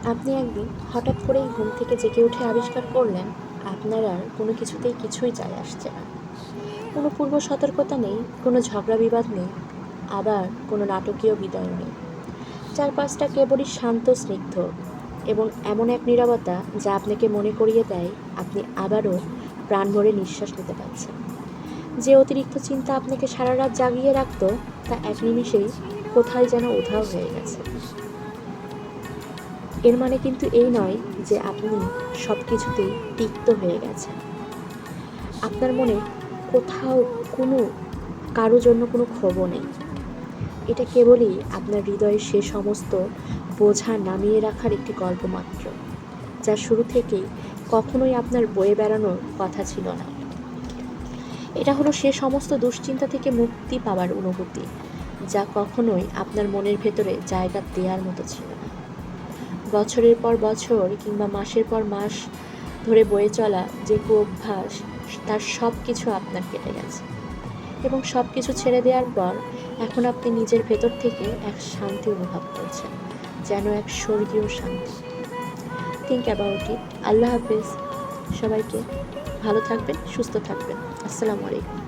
আপনি একদিন হঠাৎ করেই ঘুম থেকে জেগে উঠে আবিষ্কার করলেন আপনার আর কোনো কিছুতেই কিছুই যায় আসছে না। কোনো পূর্ব সতর্কতা নেই, কোনো ঝগড়া বিবাদ নেই, আবার কোনো নাটকীয় বিদায় নেই। চারপাশটা কেবলই শান্ত স্নিগ্ধ এবং এমন এক নীরবতা যা আপনাকে মনে করিয়ে দেয় আপনি আবারও প্রাণ ভরে নিঃশ্বাস নিতে পারছেন। যে অতিরিক্ত চিন্তা আপনাকে সারা রাত জাগিয়ে রাখতো তা এক নিমিষেই কোথায় যেন উধাও হয়ে গেছে। এর মানে কিন্তু এই নয় যে আপনি সব কিছুতেই তিক্ত হয়ে গেছেন। আপনার মনে কোথাও কোনো কারো জন্য কোনো ক্ষোভও নেই। এটা কেবলই আপনার হৃদয়ে সে সমস্ত বোঝা নামিয়ে রাখার একটি গল্প মাত্র, যা শুরু থেকেই কখনোই আপনার বয়ে বেড়ানোর কথা ছিল না। এটা হলো সে সমস্ত দুশ্চিন্তা থেকে মুক্তি পাওয়ার অনুভূতি, যা কখনোই আপনার মনের ভেতরে জায়গা দেওয়ার মতো ছিল না। বছরের পর বছর কিংবা মাসের পর মাস ধরে বয়ে চলা যে অভ্যাস, তার সব কিছু আপনার কেটে গেছে এবং সব কিছু ছেড়ে দেওয়ার পর এখন আপনি নিজের ভেতর থেকে এক শান্তি অনুভব করছেন, যেন এক স্বর্গীয় শান্তি। Think about it. আল্লাহ হাফেজ সবাইকে। ভালো থাকবেন, সুস্থ থাকবেন। আসসালামু আলাইকুম।